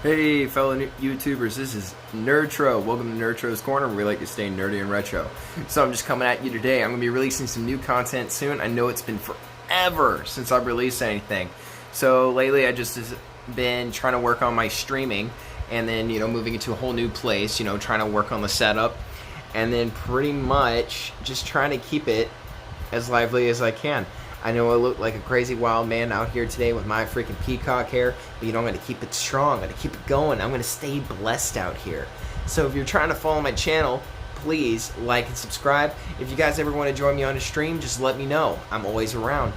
Hey fellow YouTubers, this is Nerdtro. Welcome to Nerdtro's Corner, where we like to stay nerdy and retro. So I'm just coming at you today. I'm going to be releasing some new content soon. I know it's been forever since I've released anything. So lately I just been trying to work on my streaming and then, moving into a whole new place, trying to work on the setup. And then pretty much just trying to keep it as lively as I can. I know I look like a crazy wild man out here today with my freaking peacock hair, but I'm going to keep it strong. I'm going to keep it going. I'm going to stay blessed out here. So if you're trying to follow my channel, please like and subscribe. If you guys ever want to join me on a stream, just let me know. I'm always around.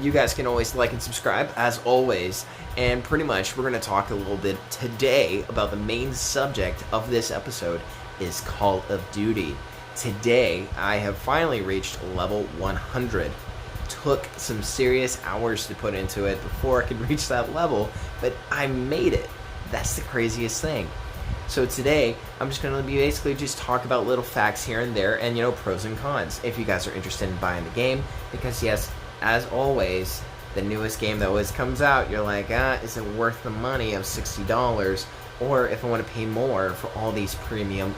You guys can always like and subscribe, as always. And pretty much, we're going to talk a little bit today about the main subject of this episode is Call of Duty. Today, I have finally reached level 100. Took some serious hours to put into it before I could reach that level, but I made it. That's the craziest thing. So today, I'm just going to be basically just talk about little facts here and there and, pros and cons if you guys are interested in buying the game. Because yes, as always, the newest game that always comes out, you're like, is it worth the money of $60? Or if I want to pay more for all these premium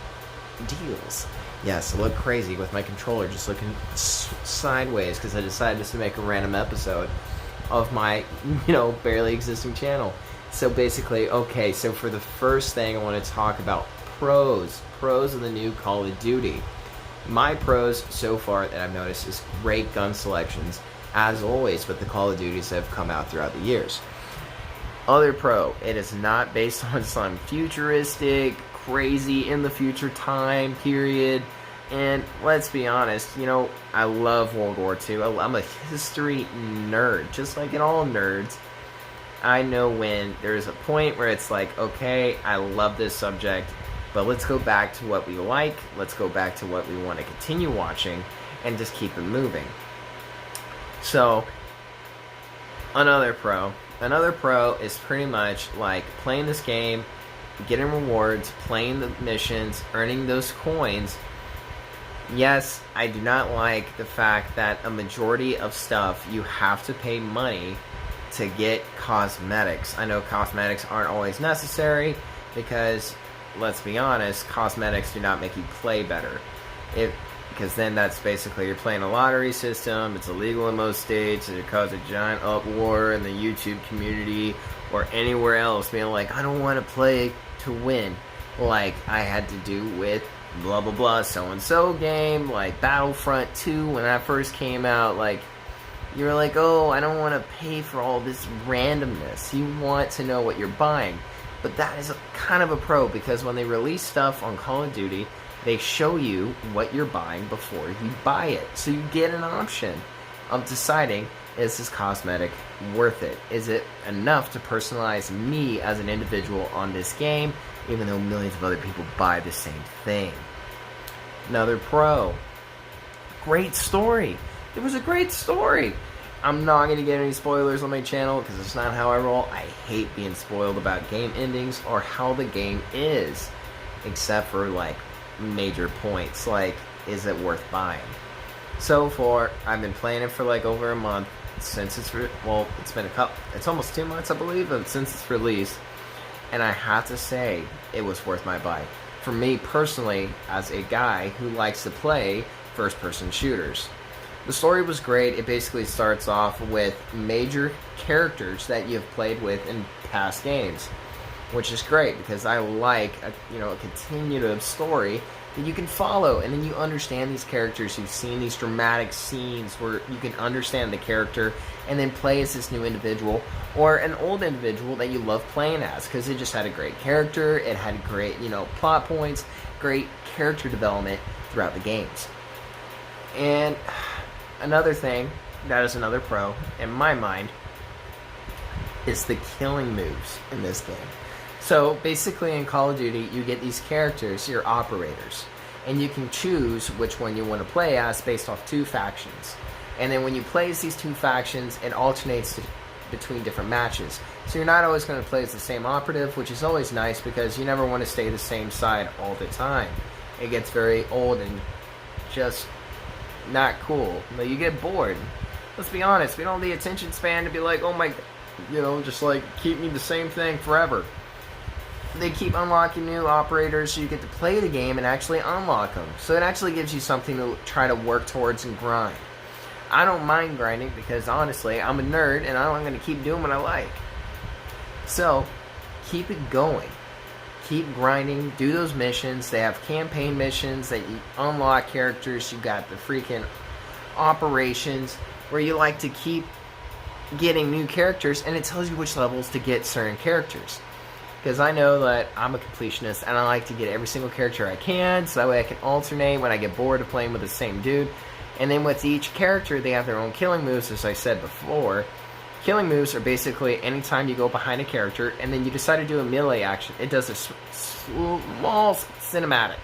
deals. Yes, I look crazy with my controller just looking sideways because I decided just to make a random episode of my, barely existing channel. So basically, okay, so for the first thing I want to talk about pros of the new Call of Duty. My pros so far that I've noticed is great gun selections, as always with the Call of Duties that have come out throughout the years. Other pro, it is not based on some futuristic, crazy in the future time period. And let's be honest, I love World War II. I'm a history nerd, just like in all nerds. I know when there's a point where it's like, okay, I love this subject, but let's go back to what we like, let's go back to what we want to continue watching, and just keep it moving. So, another pro is pretty much like playing this game, getting rewards, playing the missions, earning those coins. Yes, I do not like the fact that a majority of stuff you have to pay money to get cosmetics. I know cosmetics aren't always necessary because, let's be honest, cosmetics do not make you play better. Because then that's basically you're playing a lottery system, it's illegal in most states, it caused a giant uproar in the YouTube community or anywhere else, being like, I don't want to play to win, like I had to do with blah blah blah so-and-so game, like Battlefront 2 when that first came out. Like, you're like, oh, I don't want to pay for all this randomness. You want to know what you're buying. But that is kind of a pro, because when they release stuff on Call of Duty, they show you what you're buying before you buy it. So you get an option of deciding, is this cosmetic worth it? Is it enough to personalize me as an individual on this game, even though millions of other people buy the same thing? Another pro, great story. It was a great story. I'm not going to get any spoilers on my channel because it's not how I roll. I hate being spoiled about game endings or how the game is, except for like major points like, is it worth buying? So far, I've been playing it for like over a month since it's it's almost 2 months, I believe, since it's released, and I have to say it was worth my buy. For me personally, as a guy who likes to play first-person shooters, the story was great. It basically starts off with major characters that you've played with in past games, which is great because I like a continuative story that you can follow, and then you understand these characters. You've seen these dramatic scenes where you can understand the character and then play as this new individual or an old individual that you love playing as, because it just had a great character, it had great plot points, great character development throughout the games. And another thing that is another pro in my mind is the killing moves in this game. So basically in Call of Duty, you get these characters, your operators, and you can choose which one you want to play as based off two factions. And then when you play as these two factions, it alternates between different matches. So you're not always going to play as the same operative, which is always nice because you never want to stay the same side all the time. It gets very old and just not cool. But you get bored. Let's be honest, we don't have the attention span to be like, oh my, just like keep me the same thing forever. they keep unlocking new operators so you get to play the game and actually unlock them. So it actually gives you something to try to work towards and grind. I don't mind grinding because honestly, I'm a nerd and I'm going to keep doing what I like. So, keep it going. Keep grinding, do those missions. They have campaign missions that you unlock characters. You got the freaking operations where you like to keep getting new characters, and it tells you which levels to get certain characters. Because I know that I'm a completionist and I like to get every single character I can, so that way I can alternate when I get bored of playing with the same dude. And then with each character, they have their own killing moves, as I said before. Killing moves are basically anytime you go behind a character and then you decide to do a melee action, it does a small cinematic.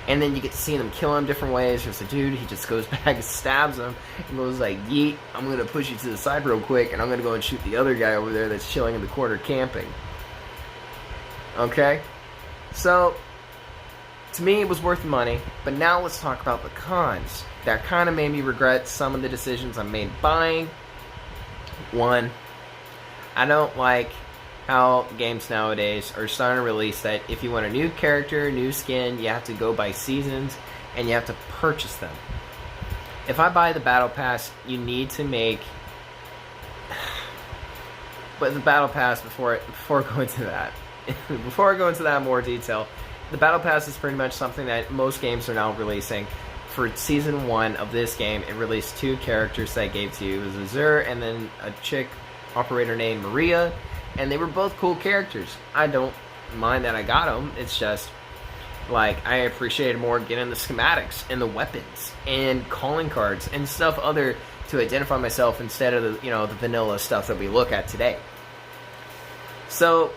And then you get to see them kill him different ways. There's a dude, he just goes back and stabs him and goes like, yeet, I'm going to push you to the side real quick and I'm going to go and shoot the other guy over there that's chilling in the corner camping. Okay? So, to me it was worth the money, but now let's talk about the cons. That kind of made me regret some of the decisions I made buying. One, I don't like how games nowadays are starting to release that if you want a new character, new skin, you have to go by seasons and you have to purchase them. If I buy the Battle Pass, you need to make... But the Battle Pass, before I go into that, before I go into that in more detail, the Battle Pass is pretty much something that most games are now releasing. For Season 1 of this game, it released 2 characters that it gave to you. It was Azure and then a chick operator named Maria. And they were both cool characters. I don't mind that I got them. It's just, like, I appreciated more getting the schematics and the weapons and calling cards and stuff other to identify myself instead of the, the vanilla stuff that we look at today. So,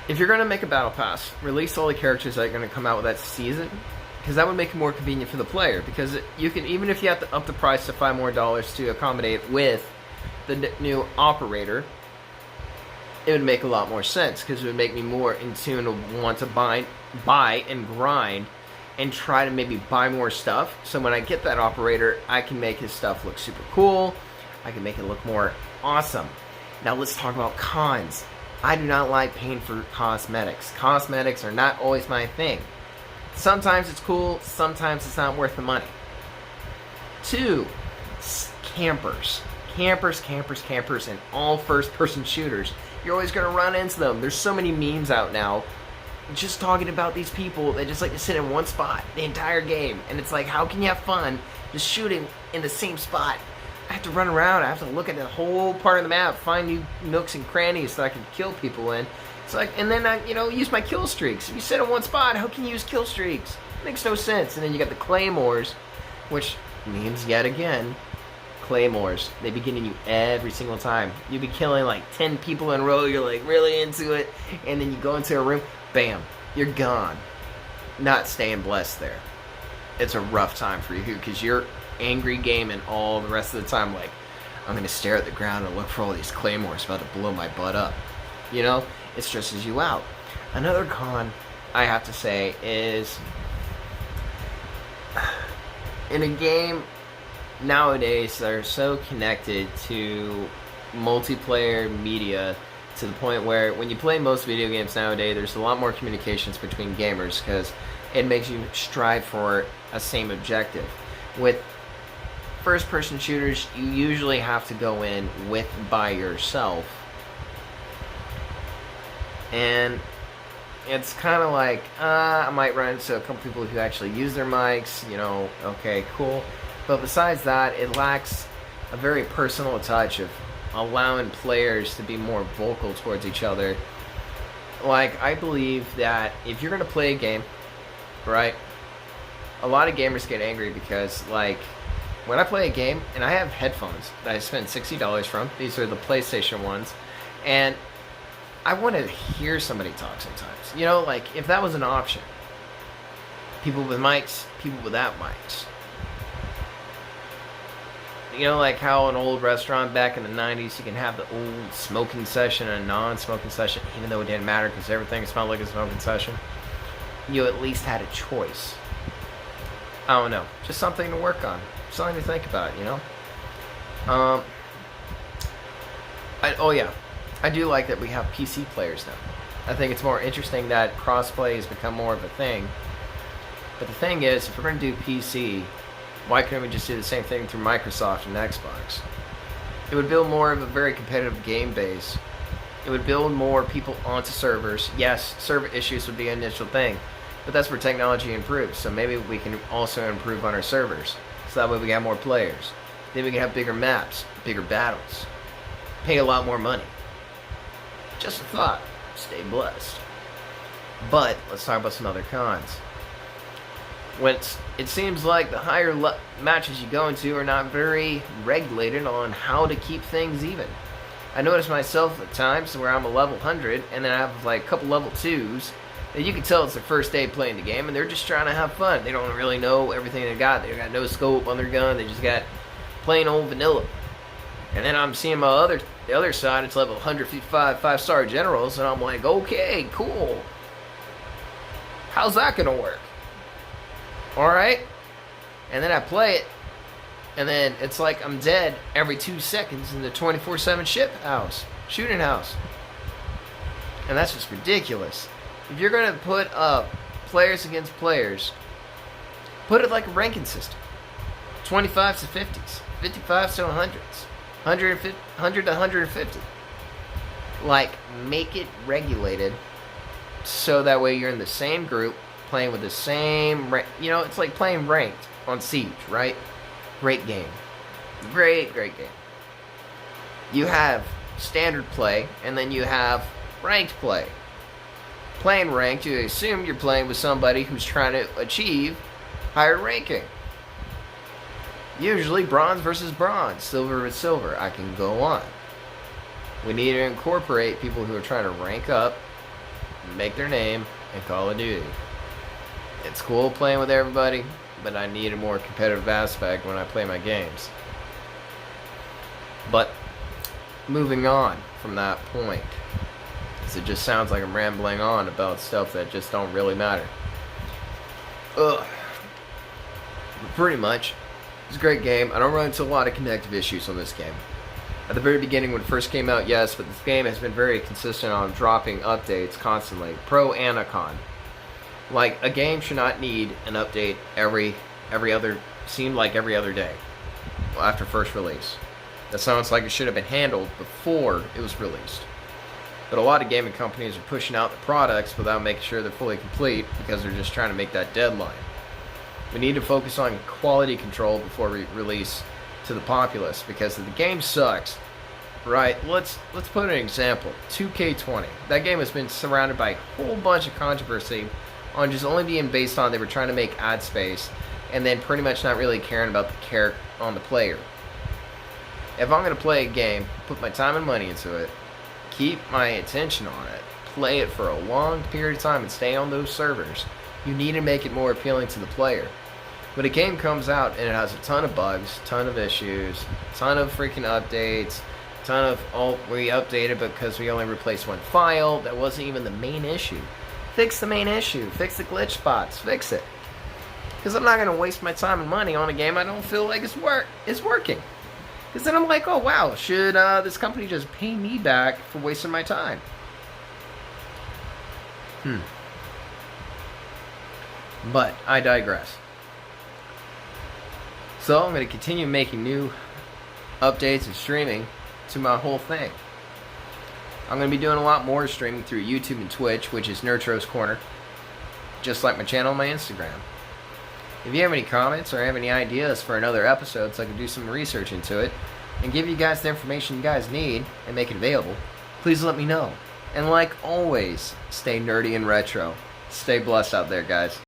if you're going to make a Battle Pass, release all the characters that are going to come out with that season, because that would make it more convenient for the player. Because you can, even if you have to up the price to $5 more to accommodate with the new operator, it would make a lot more sense, because it would make me more in tune to want to buy and grind and try to maybe buy more stuff. So when I get that operator, I can make his stuff look super cool. I can make it look more awesome. Now let's talk about cons. I do not like paying for cosmetics. Cosmetics are not always my thing. Sometimes it's cool, sometimes it's not worth the money. 2, campers. Campers, and all first-person shooters. You're always going to run into them. There's so many memes out now just talking about these people that just like to sit in one spot the entire game. And it's like, how can you have fun just shooting in the same spot? I have to run around. I have to look at the whole part of the map, find new nooks and crannies that I can kill people in. It's like, and then I, use my kill streaks. If you sit in one spot, how can you use kill streaks? It makes no sense. And then you got the claymores, which means yet again, claymores. They be getting you every single time. You be killing like 10 people in a row. You're like really into it, and then you go into a room, bam, you're gone. Not staying blessed there. It's a rough time for you because you're angry gaming all the rest of the time. Like, I'm gonna stare at the ground and look for all these claymores about to blow my butt up. It stresses you out. Another con I have to say is, in a game nowadays they're so connected to multiplayer media to the point where when you play most video games nowadays, there's a lot more communications between gamers because it makes you strive for a same objective. With first-person shooters, you usually have to go in by yourself. And it's kind of like, I might run into a couple people who actually use their mics, okay, cool. But besides that, it lacks a very personal touch of allowing players to be more vocal towards each other. Like, I believe that if you're going to play a game, right, a lot of gamers get angry because, like, when I play a game, and I have headphones that I spend $60 from, these are the PlayStation ones, and I want to hear somebody talk sometimes. Like, if that was an option. People with mics, people without mics. Like how an old restaurant back in the 90s, you can have the old smoking session and a non-smoking session, even though it didn't matter because everything smelled like a smoking session. You at least had a choice. I don't know. Just something to work on. Something to think about, I do like that we have PC players now. I think it's more interesting that crossplay has become more of a thing. But the thing is, if we're going to do PC, why couldn't we just do the same thing through Microsoft and Xbox? It would build more of a very competitive game base. It would build more people onto servers. Yes, server issues would be an initial thing, but that's where technology improves. So maybe we can also improve on our servers. So that way we got more players. Then we can have bigger maps, bigger battles, pay a lot more money. Just a thought. Stay blessed. But let's talk about some other cons. It seems like the higher matches you go into are not very regulated on how to keep things even. I notice myself at times where I'm a level 100 and then I have like a couple level 2s that you can tell it's their first day playing the game and they're just trying to have fun. They don't really know everything they got. They got no scope on their gun. They just got plain old vanilla. And then I'm seeing the other side, it's level 155 5-star generals, and I'm like, okay, cool. How's that gonna work? Alright? And then I play it, and then it's like I'm dead every 2 seconds in the 24/7 shooting house. And that's just ridiculous. If you're gonna put up players against players, put it like a ranking system. 25s to 50s, 55s to 100s, 100 to 150. Like, make it regulated so that way you're in the same group, playing with the same, it's like playing ranked on Siege, right? Great game. Great game. You have standard play, and then you have ranked play. Playing ranked, you assume you're playing with somebody who's trying to achieve higher ranking. Usually bronze versus bronze, silver with silver. I can go on. We need to incorporate people who are trying to rank up, make their name in Call of Duty. It's cool playing with everybody, but I need a more competitive aspect when I play my games. But moving on from that point, because it just sounds like I'm rambling on about stuff that just don't really matter. Pretty much. It's a great game. I don't run into a lot of connective issues on this game. At the very beginning when it first came out, yes, but this game has been very consistent on dropping updates constantly. Pro and a con. Like, a game should not need an update every other day after first release. That sounds like it should have been handled before it was released. But a lot of gaming companies are pushing out the products without making sure they're fully complete because they're just trying to make that deadline. We need to focus on quality control before we release to the populace, because if the game sucks, right? Let's put an example. 2K20. That game has been surrounded by a whole bunch of controversy on just only being based on they were trying to make ad space and then pretty much not really caring about the character on the player. If I'm going to play a game, put my time and money into it, keep my attention on it, play it for a long period of time and stay on those servers, you need to make it more appealing to the player. When a game comes out and it has a ton of bugs, ton of issues, ton of freaking updates, ton of, we updated because we only replaced one file, that wasn't even the main issue. Fix the main issue, fix the glitch spots, fix it. Because I'm not going to waste my time and money on a game I don't feel like it's working. Because then I'm like, oh wow, should this company just pay me back for wasting my time? But I digress. So I'm going to continue making new updates and streaming to my whole thing. I'm going to be doing a lot more streaming through YouTube and Twitch, which is Nerdtro's Corner, just like my channel on my Instagram. If you have any comments or have any ideas for another episode so I can do some research into it and give you guys the information you guys need and make it available, please let me know. And like always, stay nerdy and retro. Stay blessed out there, guys.